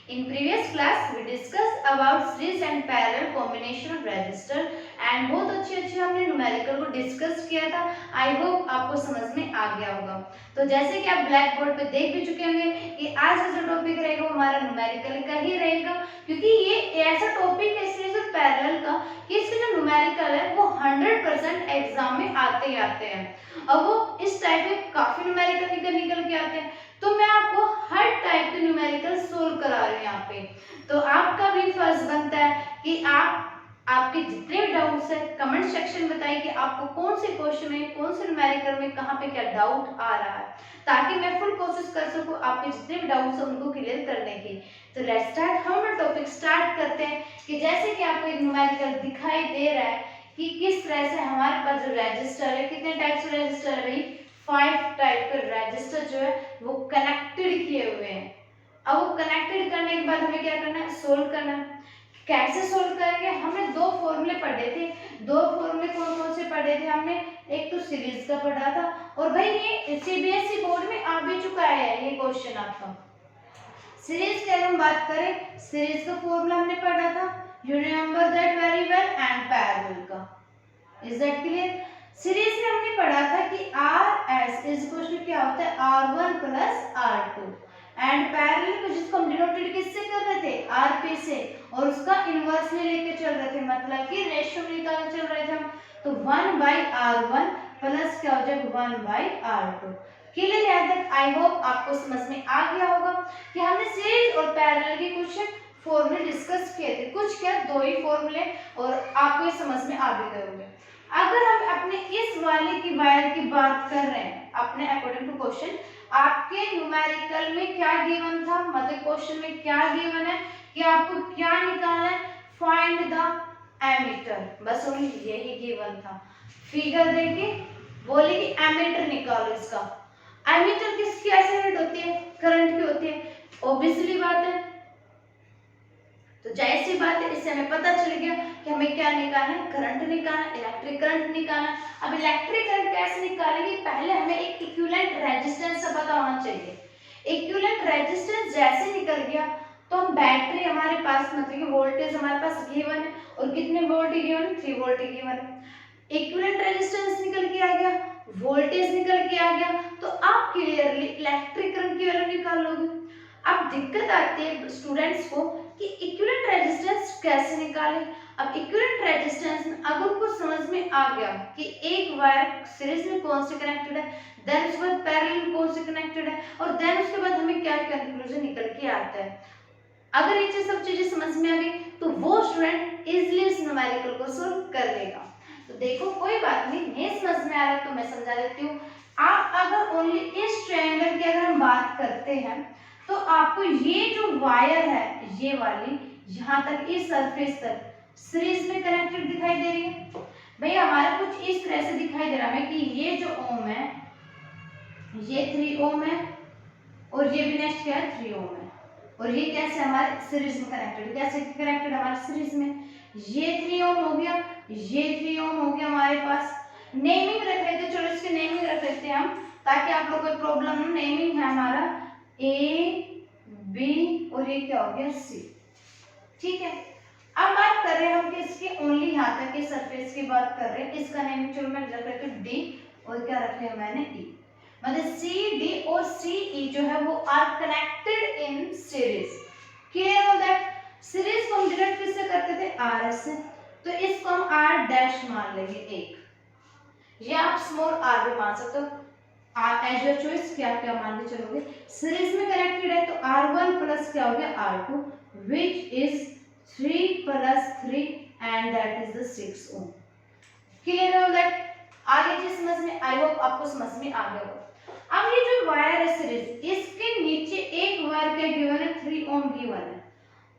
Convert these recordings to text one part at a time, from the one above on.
In previous class, we discussed about series and parallel combination of register and बहुत अच्छे हमने numerical को discuss किया था। आई होप आपको समझ में आ गया होगा। तो जैसे कि आप ब्लैक बोर्ड पे देख भी चुके होंगे कि आज का जो टॉपिक रहेगा वो हमारा न्यूमेरिकल का ही रहेगा, क्योंकि ये ऐसा टॉपिक है सीरीज और पैरेलल का कि इसके जो न्यूमेरिकल है वो 100% एग्जाम में आते ही आते हैं। अब वो इस टाइप के काफी न्यूमेरिकल निकल के आते हैं, तो मैं आपको हर टाइप के न्यूमेरिकल सोल्व करा रही हूँ यहाँ पे। तो आपका भी फर्ज बनता है कि आपके जितने भी डाउट्स है कमेंट सेक्शन में बताइए कि आपको कौन से क्वेश्चन में, कौन से न्यूमेरिकल में कहाँ पे क्या डाउट आ रहा है, ताकि मैं फुल कोशिश कर सकूँ आपके जितने भी डाउट्स है उनको क्लियर करने की। तो लेट्स स्टार्ट, हम टॉपिक स्टार्ट करते हैं कि जैसे कि आपको एक न्यूमेरिकल दिखाई दे रहा है कि किस तरह से हमारे पास जो रजिस्टर है, कितने टाइप से रजिस्टर है भाई, 5 टाइप के रजिस्टर जो है वो कनेक्टेड किए हुए हैं। अब वो कनेक्टेड करने के बाद हमें क्या करना है, सोल्व करना है। कैसे सोल्व करेंगे, हमने दो फॉर्मूले पढ़े थे। दो फॉर्मूले कौन कौन से पढ़े थे हमने, एक तो सीरीज का पढ़ा था, और भाई ये सीबीएसई बोर्ड में आ भी चुका है ये क्वेश्चन आपका। सीरीज की अगर हम बात करें, सीरीज का फॉर्मूला हमने पढ़ा था, you remember that very well, and parallel का। Is that clear? सीरीज में हमने पढ़ा था कि R S is equal to क्या होता है, R1 plus R2, and parallel को जिसको हम डिनोटेड किससे कर रहे थे, RP से, और उसका इनवर्स में लेके चल रहे थे, मतलब कि रेशियो में निकाल चल रहे थे हम। तो 1/R1 प्लस क्या हो जाएगा 1/R2। क्लियर है तक? आई होप आपको समझ में आ गया होगा कि हमने सीरीज और पैरेलल के कुछ फॉर्मूले डिस्कस किए थे, कुछ क्या दो ही फॉर्मूले, और आपको ये समझ में आ भी गए होंगे। अगर हम अपने इस वाले की वायर की बात कर रहे हैं, अपने अकॉर्डिंग टू क्वेश्चन, आपके न्यूमेरिकल में क्या गिवन था, मतलब क्वेश्चन में क्या गिवन है कि आपको क्या निकालना है, फाइंड द एमीटर, बस ओनली यही गिवन था। फिगर देके बोले कि एमीटर निकालो इसका। एमीटर किसकी ऐसे यूनिट होती है, करंट की होती है, ऑब्वियसली बात है। तो जैसी बात है, इससे हमें पता चल गया कि हमें क्या निकालना है, करंट निकालना है, इलेक्ट्रिक करंट निकालना है। अब इलेक्ट्रिक करंट कैसे निकालेंगे, पहले हमें एक इक्विवेलेंट रेजिस्टेंस का पता होना चाहिए। इक्विवेलेंट रेजिस्टेंस जैसे निकल गया तो हम बैटरी हमारे पास, मतलब कि वोल्टेज हमारे पास गिवन है, और कितने वोल्ट गिवन है, 3 वोल्ट गिवन है। इक्विवेलेंट रेजिस्टेंस निकल के आ गया, वोल्टेज निकल के आ गया, तो आप क्लियरली इलेक्ट्रिक करंट की वैल्यू निकाल लोगे। अब दिक्कत आती है स्टूडेंट्स को कि इक्विवेलेंट रेजिस्टेंस कैसे निकालें। अब इक्विवेलेंट रेजिस्टेंस में अगर उनको समझ में आ गया कि एक वायर सीरीज में कौन से कनेक्टेड है, देन उसके बाद पैरेलल में कौन से कनेक्टेड है, और देन उसके बाद हमें क्या कंक्लूजन निकल के आता है, अगर ये सब चीजें समझ में आ गई तो वो स्टूडेंट इजीली इस न्यूमेरिकल को सॉल्व कर लेगा। तो देखो कोई बात नहीं समझ में आ रहा है तो मैं समझा देती हूँ। आप अगर ओनली इस ट्रायंगल की अगर हम बात करते हैं तो आपको ये जो वायर है, ये वाली यहाँ तक इस सरफेस तक सीरीज में कनेक्टेड दिखाई दे रही है। भैया हमारा कुछ इस तरह से दिखाई दे रहा है कि ये जो ओम है ये 3 ओम है, और ये भी नेक्स्ट क्या है 3 ओम है, और ये कैसे हमारे सीरीज में कनेक्टेड, कैसे कनेक्टेड हमारे सीरीज में, ये 3 ओम हो गया, ये 3 ओम हो गया हमारे पास। नेमिंग रख लेते, चलो इसके नेमिंग रख लेते हैं हम, ताकि आप लोग कोई प्रॉब्लम ना। नेमिंग है हमारा ए बी और ये क्या हो गया सी, ठीक है। अब बात कर रहे हैं हम किसकी, ओनली यहाँ तक के सरफेस की बात कर रहे हैं, इसका नेमिंग चलो मैं रख लेती हूँ डी, और क्या रख लिया मैंने ई, मतलब सी डी और सी ई जो है वो are connected in series. Clear हो दैट? सीरीज को हम डिनोट किससे करते थे, आर एस से, तो इसको हम आर डैश मान लेंगे एक, या आप स्मॉल आर भी मान सकते हो, आर एज योर चॉइस, क्या क्या मान के चलोगे। सीरीज में कनेक्टेड है तो R1 प्लस क्या हो गया R2, which is 3 plus 3 and that is the 6 ohm. Clear हो दैट? आगे चीज समझ में, आई होप आपको समझ में आ गया होगा। अब ये जो वायर है सीरीज, इसके नीचे एक वायर क्या गिवन है, 3 ओम गिवन है,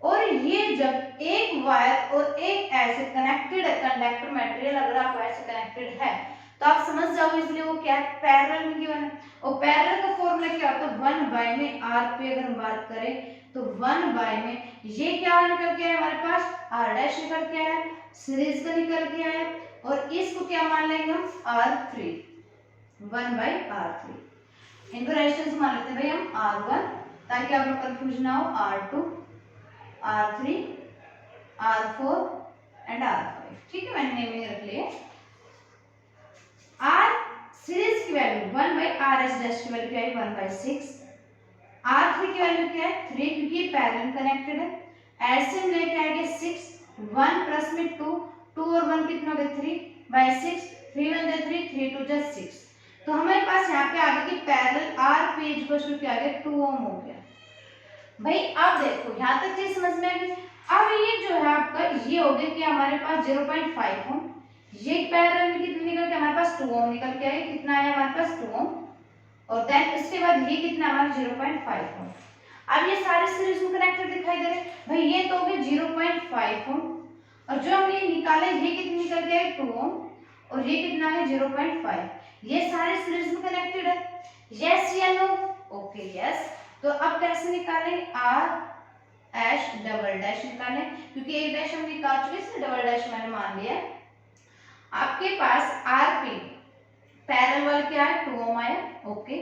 और ये जब एक वायर और एक ऐसे कनेक्टेड है, कंडक्टर मटेरियल अगर आप ऐसे कनेक्टेड है तो आप समझ जाओ इसलिए वो क्या है, पैरेलल में गिवन है। और पैरेलल का फॉर्मूला क्या होता है, 1 बाय में आर पे अगर हम बात करें तो 1 बाय में ये क्या निकल के आया हमारे पास, आर डैश निकल के आया, सीरीज का निकल के आया, और इसको क्या मान लेंगे हम, R3, 1/R3। इनको रेजिस्टेंस मान लेते हैं भाई हम R1, ताकि आप लोग कंफ्यूजन ना हो, R2 R3, R4 and R5। ठीक है, मैंने नेमिंग रख लिया। R सीरीज की वैल्यू 1/RS डैश की वैल्यू क्या है 1/6। R3 की वैल्यू क्या है 3 क्योंकि ये पैरेलल कनेक्टेड है। एलसीएम लेके आएंगे 6, 1 प्लस में 2, 2 और 1 कितना हो गया 3/6, 3 1 जा 3, 3 2 जा 6। तो हमारे पास यहाँ पे आगे की पैरेलल R पे इक्वल टू क्या आ गया 2 ओम हो गया। भाई अब देखो यहाँ तक चीज समझ में आ गई। अब ये जो है आपका ये हो गया कि हमारे पास 0.5 ओम, ये पैरेलल में कितने निकल के हमारे पास 2 ओम निकल के आए, कितना आया हमारे पास 2 ओम, और देन इसके बाद ये कितना हमारा 0.5 ओम। अब ये सारे सीरीज में कनेक्टेड दिखाई दे रहे हैं। भाई ये तो हो गया 0.5 ओम, और जो हमने निकाले ये कितने निकल के आए 2 ओम, और ये कितना है 0.5। ये सारे सीरीज में कनेक्टेड है, यस या नो? Okay yes. तो अब कैसे निकालें? R डैश डबल डैश निकालें, क्योंकि एक डैश हम निकाल चुके इसलिए डबल डैश मैंने मान लिया। आपके पास R पे पैरेलल वाला क्या है 2 ओम आया, ओके।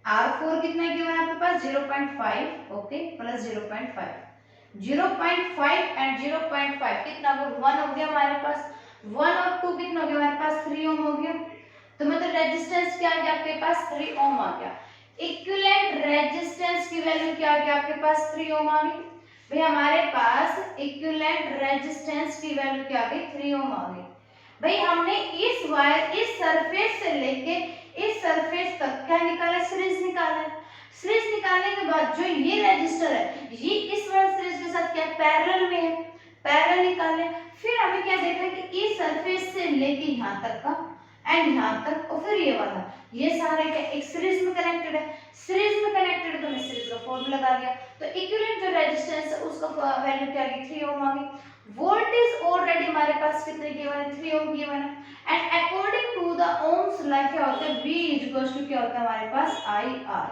R4 कितना गिवन है आपके पास 0.5, ओके, प्लस 0.5, 0.5 एंड 0.5 कितना हो गया 1 हो गया हमारे पास, 1 और 2 कितना हो गया हमारे पास 3 ओम हो गया। तो मतलब रेजिस्टेंस क्या आ गया आपके पास 3 ओम आ गया। इक्विवेलेंट रेजिस्टेंस की वैल्यू क्या आ गया आपके पास 3 ओम आ गई। भाई हमारे पास इक्विवेलेंट रेजिस्टेंस की वैल्यू क्या आ गई 3 ओम आ गई। भाई हमने इस वायर इस सरफेस से लेके इस सरफेस तक क्या निकाला सीरीज निकाला है। सीरीज निकालने के बाद जो ये रजिस्टर है ये इस वाले सीरीज के साथ क्या पैरेलल में है, पैरेलल निकाले। फिर हमें क्या देखना है कि इस सरफेस से लेके यहाँ तक का एंड यहाँ तक और फिर ये वाला ये सारे क्या एक सीरीज में कनेक्टेड है। सीरीज में कनेक्टेड है तो मैं सीरीज का फॉर्मूला लगा दिया। तो इक्विवेलेंट जो रेजिस्टेंस है उसका वैल्यू क्या आ गई 3 ओम आ गई। वोल्टेज ऑलरेडी हमारे पास कितने गिवन है 3 ओम गिवन है। And according to the ohm's law क्या होता है V इक्वल्स टू क्या होता है हमारे पास IR।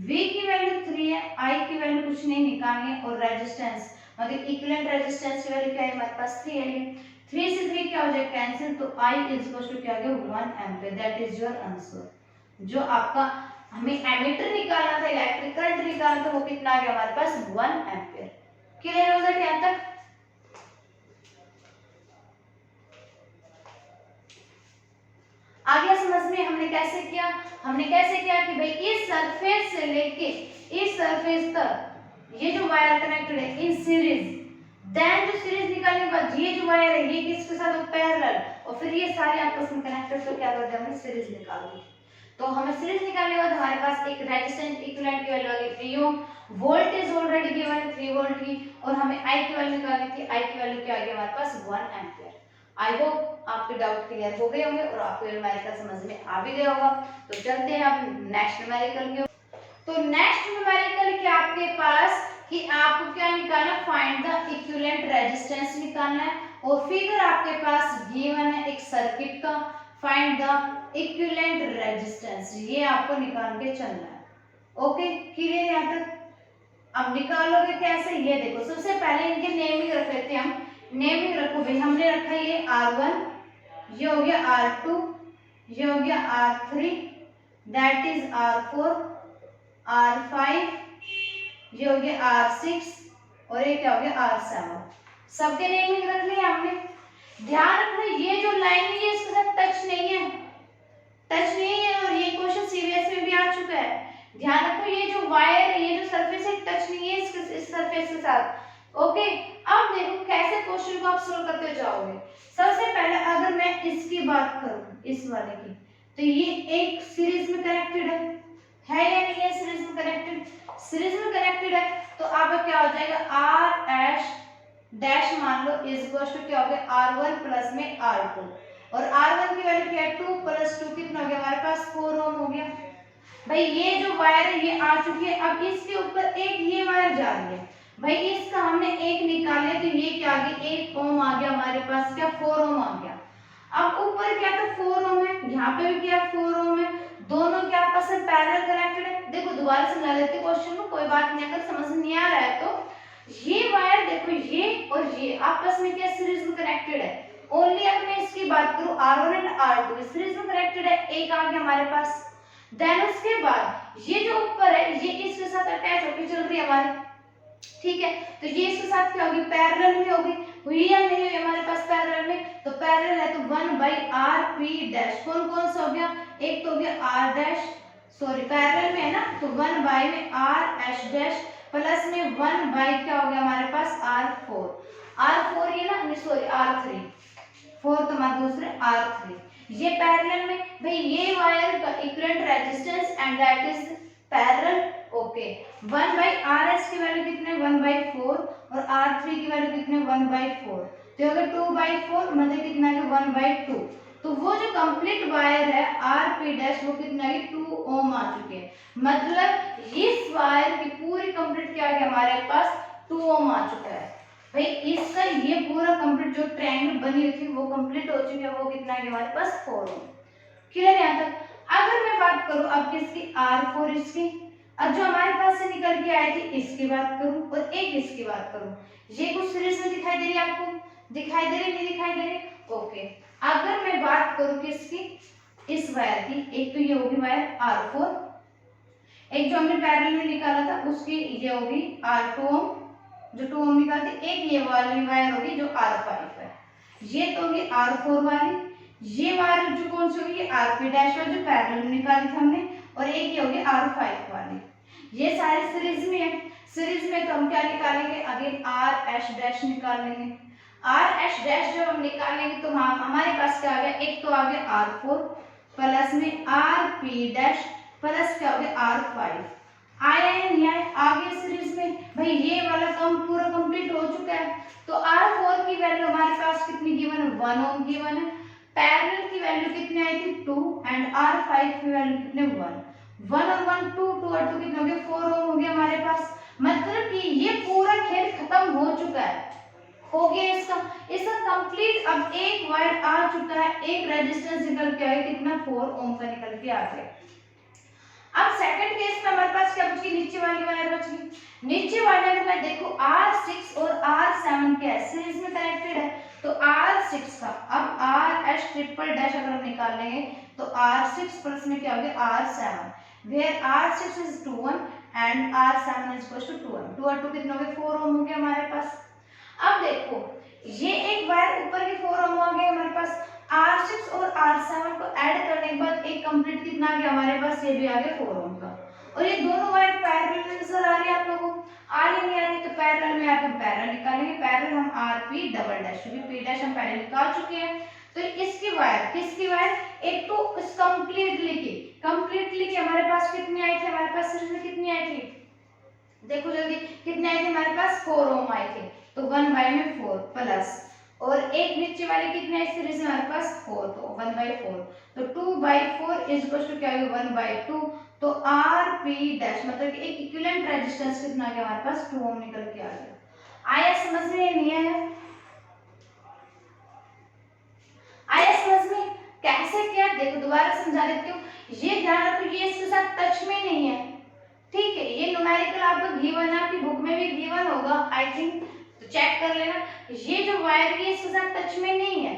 V की वैल्यू 3 है, I की वैल्यू कुछ नहीं निकालनी है, और रेजिस्टेंस मतलब इक्विवेलेंट रेजिस्टेंस की वैल्यू क्या है हमारे पास 3 है। 3 से 3 क्या हो जाए कैंसिल, तो I इक्वल्स टू क्या हो गया 1 ampere. That is your answer. जो आपका हमें एमीटर निकालना था, इलेक्ट्रिक करंट निकालना था, वो कितना आ गया हमारे पास 1 एम्पीयर। क्लियर हो गया यहाँ तक? आगे समझ में हमने कैसे किया? हमने कैसे किया कि भाई इस सरफेस से लेके इस सरफेस तक ये जो वायर कनेक्टेड है इन सीरीज, देन जो सीरीज निकालने के बाद ये जो वायर है ये किसके साथ पैरेलल, और फिर ये सारे आपस में कनेक्टेड, तो क्या करते हैं हमने सीरीज निकाल ली। तो हमें सीरीज निकालने के बाद हमारे पास एक रेजिस्टेंस इक्विवेलेंट की वैल्यू आ गई 3 ओम, वोल्टेज ऑलरेडी गिवन है 3 वोल्ट की, और हमें I की वैल्यू निकालनी थी। I की वैल्यू क्या आ गई हमारे पास 1 एम्पीयर। आई होप आपके डाउट क्लियर हो गए होंगे और आपको न्यूमेरिकल समझ में आ भी गया होगा। तो चलते हैं अब नेक्स्ट न्यूमेरिकल के। तो नेक्स्ट न्यूमेरिकल क्या आपके पास कि आपको क्या निकालना, फाइंड द इक्विवेलेंट रेजिस्टेंस निकालना है, और फिगर आपके पास गिवन है एक सर्किट का, फाइंड द इक्विवेलेंट रेजिस्टेंस, ये आपको निकाल के चलना है। ओके क्लियर यहाँ तक? अब निकालोगे कैसे ये देखो, सबसे पहले इनके नेमिंग रख लेते हैं हम। नेमिंग रखो भाई, हमने रखा ये R1, ये हो गया R2, ये हो गया R3, that is R4, R5, ये हो गया R6, और ये क्या हो गया R7। सबके नेमिंग रख लिया हमने। ध्यान रखना ये जो लाइन है ये इसके साथ टच नहीं है, टच नहीं है, और ये क्वेश्चन सीबीएसई में भी आ चुका है। ध्यान रखो ये जो वायर है ये जो सरफेस है टच नहीं है इस सरफेस के साथ। ओके अब देखो कैसे क्वेश्चन को आप सोल्व करते जाओगे। सबसे पहले अगर मैं इसकी बात करूं इस वाले की, तो ये एक सीरीज में कनेक्टेड है या नहीं है? सीरीज में कनेक्टेड, सीरीज में कनेक्टेड है, तो आपका क्या हो जाएगा R डैश मान लो इज इक्वल टू क्या हो गया R1 प्लस में R2, और R1 की वैल्यू क्या है 2 प्लस 2 कितना हो गया हमारे पास 4 ओम हो गया। भाई ये जो वायर है ये आ चुकी है, अब इसके ऊपर एक ये वायर जा रही है। भाई इसका हमने एक निकाले तो ये क्या आ गया 1 ओम आ गया हमारे पास, क्या 4 ओम आ गया। अब ऊपर क्या था 4 ओम है, यहाँ पे भी क्या 4 ओम है, दोनों क्या आपस में पैरेलल कनेक्टेड है। देखो दोबारा समझा देते क्वेश्चन को, कोई बात नहीं, अगर समझ नहीं आ रहा है तो ये वायर देखो ये और ये आपस में क्या सीरीज में कनेक्टेड है। ओनली अगर मैं इसकी बात करूं R1 एंड R2 सीरीज में कनेक्टेड है, एक आ गया हमारे पास। देन उसके बाद ये जो ऊपर है ये इसके साथ अटैच होकर चल रही है हमारी, ठीक है, तो ये इसके साथ क्या होगी, पैरेलल में होगी, हुई या नहीं हुई हमारे पास पैरेलल में, तो पैरेलल है तो 1/r(p)। कौन कौन सा हो गया, एक तो हो गया r डैश, सॉरी पैरेलल में है ना, तो 1 में r(h) प्लस में 1 क्या हो गया हमारे पास r4 ये ना, सॉरी r3, 4 तो हमारे दूसरे r3, ये पैरेलल में। भाई ये वायर का equivalent resistance and that is parallel. Okay, 1/rs की वैल्यू कितने 1/4 और r3 की वैल्यू कितने 1/4, तो अगर 2/4 मतलब कितना है 1/2, तो वो जो कंप्लीट वायर है rp' वो कितना है 2 ओम आ चुके हैं, मतलब इस वायर की पूरी कंप्लीट क्या है हमारे पास 2 ओम आ चुका है। भाई इसका ये पूरा कंप्लीट जो ट्रायंगल बनी हुई थी वो कंप्लीट हो चुकी है, वो कितना है हमारे पास 4 ओम। क्लियर है यहाँ तक। अगर मैं बात करूं अब किसकी r4 इसकी, अब जो हमारे पास से निकल के आई थी इसकी बात करूं और एक इसकी बात करूं, ये कुछ सीरीज में दिखाई दे रही है आपको, दिखाई दे रही नहीं दिखाई दे रही। ओके, अगर मैं बात करूं किसकी, इस वायर की, एक तो ये होगी वायर r4, एक जो हमने पैरेलल में निकाला था उसकी ये होगी r2 ओम, जो 2 ओम निकालती, एक ये वाली वायर होगी जो r5 है, ये तो होगी r4 वाली, ये वायर जो कौन सी होगी ये rp' वाली जो पैरेलल में निकाली थी हमने, और एक ये होगी r5 वाली, ये सारे सीरीज में है। सीरीज में तो हम क्या निकालेंगे, अगेन r(h) निकाल लेंगे, r(h) जब हम निकालेंगे तो हमारे पास क्या आ गया, एक तो आ गया r4 प्लस में rp' प्लस क्या हो गया r5, आया या नहीं आया, आ गया सीरीज में। भाई ये वाला काम पूरा कंप्लीट हो चुका है, तो r4 की वैल्यू हमारे पास कितनी गिवन है 1 ओम गिवन है, पैरेलल की वैल्यू कितनी आई थी 2 एंड r5 की वैल्यू कितने 1 और 1 2 और 2 कितना हो गया 4 ओम हो गया हमारे पास, मतलब कि ये पूरा खेल खत्म हो चुका है, हो गया इसका कंप्लीट। अब एक वायर आ चुका है, एक रेजिस्टेंस निकल के आया कितना 4 ओम का निकल के आ गया। अब सेकंड केस में हमारे पास क्या बची, नीचे वाली वायर बच गई, नीचे वाले अगर मैं देखो r6 और r7 क्या है सीरीज में कनेक्टेड है, तो r6 का अब r(h'' अगर हम निकालेंगे तो r6 प्लस में क्या हो गया r7, where r6 is 2 and r7 is equals to 2 और 2 कितना हो गया 4 ओम हो गया हमारे पास। अब देखो ये एक वायर ऊपर की 4 ओम आ गया हमारे पास, r6 और r7 को ऐड करने के बाद एक कंप्लीट कितना आ गया हमारे पास, ये भी आ गया 4 ओम का, और ये दोनों वायर पैरेलल में नजर आ रही है आप लोगों को, आ रही नहीं आ रही, तो पैरेलल में आप हम पैरेलल निकालेंगे, पैरेलल हम rp', क्योंकि p' हम पहले निकाल चुके हैं, तो इसकी वायर किसकी वायर, एक तो इस कंप्लीटली की हमारे पास कितनी आई थी, हमारे पास सीरीज में कितनी आई थी, देखो जल्दी कितने आई थी हमारे पास 4 ओम आई थी, तो 1 में 4 प्लस, और एक नीचे वाले कितने आई सीरीज में हमारे पास 4, तो 1/4, तो 2/4 इज इक्वल टू क्या होगा 1/2, तो rp' मतलब कि एक इक्विवेलेंट रेजिस्टेंस कितना आ गया हमारे पास 2 ओम निकल के आ गया। आया समझ में या नहीं आया, आया समझ में, कैसे क्या देखो दोबारा समझा देती हूँ, ये ध्यान रखो ये इसके साथ टच में नहीं है, ठीक है, ये न्यूमेरिकल आपका गिवन है, आपकी बुक में भी गिवन होगा आई थिंक, तो चेक कर लेना, ये जो वायर है इसके साथ टच में नहीं है।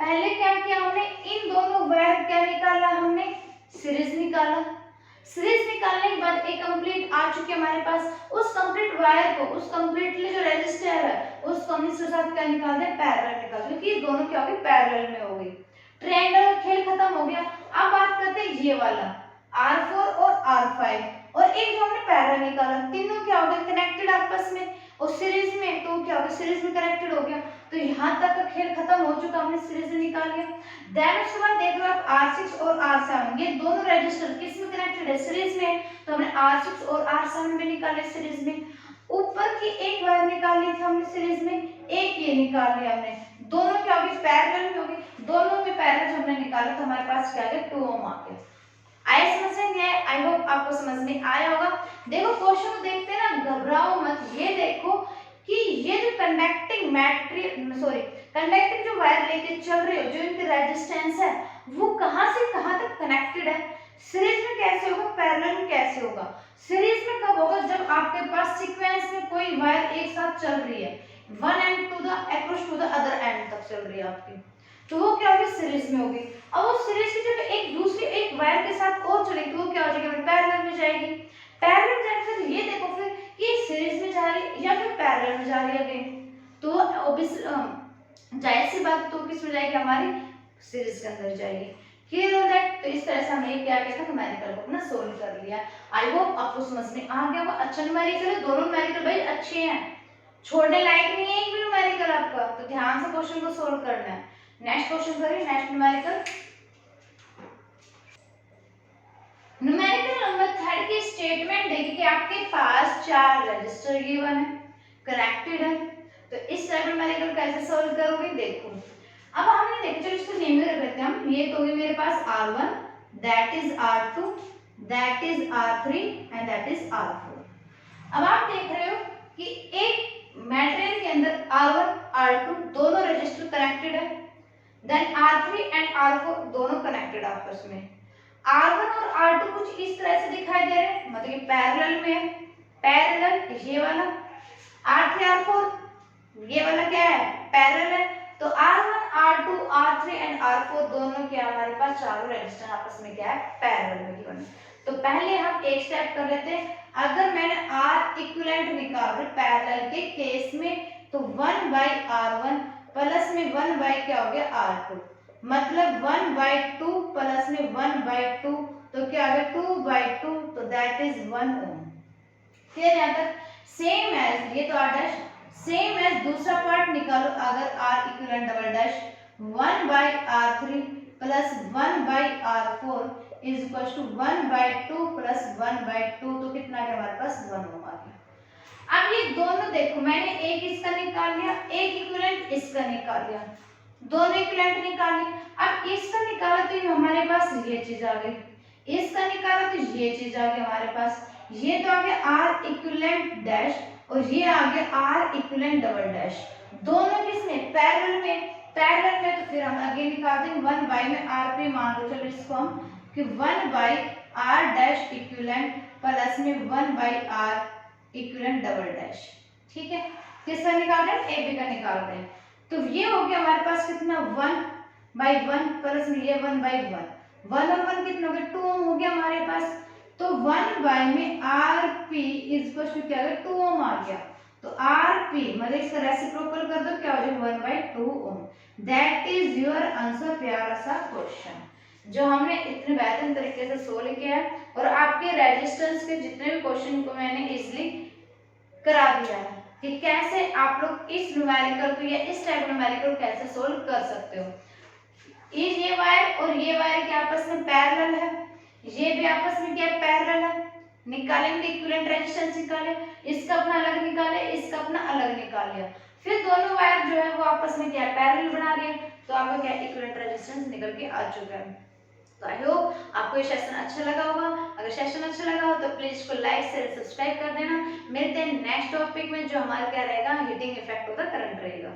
पहले क्या किया हमने, इन दोनों वायर क्या निकाला हमने, सीरीज निकाला, सीरीज निकालने के बाद एक कंप्लीट आ चुके हमारे पास, उस कंप्लीट वायर को, उस कंप्लीटली जो रेजिस्टर है उसको हम इसके साथ क्या निकाल दें, पैरेलल निकाल, क्योंकि ये दोनों क्या हो गए पैरेलल में हो गई, ट्रायंगल का खेल खत्म हो गया। अब बात करते हैं ये वाला r4 और r5, और एक जो हमने पैरेलल निकाला, तीनों क्या हो गए कनेक्टेड आपस में, और सीरीज में तो क्या हो गया सीरीज में कनेक्टेड हो गया, तो यहाँ तक का खेल खत्म हो चुका, हमने सीरीज में निकाल लिया। देन उसके बाद देख लो आप r6 और r7, ये दोनों रजिस्टर किस में कनेक्टेड है, सीरीज में, तो हमने r6 और r7 में निकाले सीरीज में। ऊपर की एक वायर निकाल ली थी हमने सीरीज में, एक ये निकाल लिया हमने, दोनों क्या होगी पैरेलल में होगी, दोनों में पैरेलल हमने निकाला तो हमारे पास क्या आ गया 2 ओम आ गया। आया समझ में नहीं आया, आई होप आपको समझ में आया होगा। देखो क्वेश्चन को देखते हैं ना, घबराओ मत, ये देखो कि ये जो कंडक्टिंग कंडक्टिंग जो वायर लेके चल रहे हो, जो इनकी रेजिस्टेंस है वो कहां से कहां तक कनेक्टेड है, सीरीज में कैसे होगा, पैरेलल में कैसे होगा। सीरीज में कब होगा, जब आपके पास सीक्वेंस में कोई वायर एक साथ चल रही है, one end to the across to the other end तक चल रही है आपकी, तो वो क्या होगी सीरीज में होगी। अब वो सीरीज की जब एक दूसरी एक वायर के साथ और चलेगी तो वो क्या हो जाएगी पैरेलल में जाएगी, पैरेलल जाएगी। फिर ये देखो फिर कि सीरीज में जा रही है या फिर पैरेलल में जा रही है अगेन, तो ऑब्वियस जाहिर सी बात तो किस में जाएगी, हमारी सीरीज के अंदर जाएगी। क्लियर हो दैट। तो इस तरह से हमने क्या किया था, न्यूमेरिकल को अपना सोल्व कर लिया। आई होप आपको समझ में आ गया होगा। अच्छा न्यूमेरिकल है, दोनों न्यूमेरिकल भाई अच्छे हैं, छोड़ने लायक नहीं है एक भी न्यूमेरिकल आपका, तो ध्यान से क्वेश्चन को सोल्व करना है। नेक्स्ट क्वेश्चन करिए, next numerical. Numerical number third की स्टेटमेंट देखिए कि आपके पास 4 रजिस्टर गिवन है, करेक्टेड है। तो इस टाइप न्यूमेरिकल कैसे सोल्व करोगे, देखो अब हमने देखो, चलो इसको नेम रख लेते हैं हम। ये तो होगी मेरे पास R1, that is R2, that is R3 and that is R4। अब आप देख रहे हो कि एक मैट्रिक्स के अंदर R1 R2 दोनों रजिस्टर कनेक्टेड है, देन R3 एंड R4 दोनों कनेक्टेड आपस में। R1 और R2 कुछ इस तरह से दिखाई दे रहे हैं, मतलब कि पैरेलल में है, पैरेलल ये वाला। R3 R4 ये वाला क्या है, पैरेलल है। तो R1 R2 R3 and R4 दोनों क्या हमारे पास चारों रजिस्टर आपस में क्या है, पैरेलल में गिवन। तो पहले हम एक स्टेप कर लेते हैं। अगर मैंने R इक्विवेलेंट निकाल पैरेलल के केस में, तो 1/R1 प्लस में 1 क्या हो गया R2, मतलब 1/2 प्लस में 1/2, तो क्या आ गया 2/2, तो दैट इज 1 ओम। फिर यहाँ तक सेम एज ये तो R डैश, सेम एज दूसरा पार्ट निकालो। अगर R equivalent double dash 1/R3 plus 1/R4 is equal to 1/2 plus 1/2, तो कितना है हमारे पास 1 ओम आ गया। अब ये दोनों देखो, मैंने एक इसका निकाल लिया, एक इक्विवेलेंट इसका निकाल लिया, दोनों इक्विवेलेंट निकाल लिए। अब इसका निकाला तो हमारे पास ये चीज आ गई, इसका निकाला तो ये चीज आ गई हमारे पास। ये तो आ गया R इक्विवेलेंट डैश और ये आ गया R इक्विवेलेंट डबल डैश, दोनों किसमें, पैरेलल में। पैरेलल में तो फिर हम आगे निकाल देंगे 1 में R पे मान लो, चलो इसको हम कि 1/R डैश इक्विवेलेंट प्लस में 1/R इक्विवेलेंट डबल डैश। ठीक है, किसका निकाल रहे हैं, AB का निकाल रहे हैं। तो ये हो गया हमारे पास कितना 1/1 प्लस में ये 1/1, 1 और 1 कितना हो गया 2 ओम हो गया हमारे पास। तो 1 में RP इज इक्वल टू क्या है 2 ओम आ गया। तो RP मतलब इसका रेसिप्रोकल कर दो, क्या हो जाएगा 1/2 ohm. That is your answer. प्यारा सा क्वेश्चन जो हमने इतने बेहतरीन तरीके से सोल्व किया है, और आपके रेजिस्टेंस के जितने भी क्वेश्चन को मैंने इजीली करा दिया है कि कैसे आप लोग इस न्यूमेरिकल को या इस टाइप न्यूमेरिकल को कैसे सोल्व कर सकते हो। ये वायर और ये वायर के आपस में पैरेलल है, ये भी आपस में क्या पैरेलल है, निकालेंगे इक्विवेलेंट रेजिस्टेंस निकाले, इसका अपना अलग निकाले, इसका अपना अलग निकाल लिया, फिर दोनों वायर जो है वो आपस में क्या पैरेलल बना रहे हैं, तो आपका क्या इक्विवेलेंट रेजिस्टेंस निकल के आ चुका है। तो आई होप आपको ये सेशन अच्छा लगा होगा। अगर सेशन अच्छा लगा हो तो प्लीज इसको लाइक शेयर सब्सक्राइब कर देना। मिलते हैं नेक्स्ट टॉपिक में, जो हमारा क्या रहेगा, heating effect of the current रहेगा।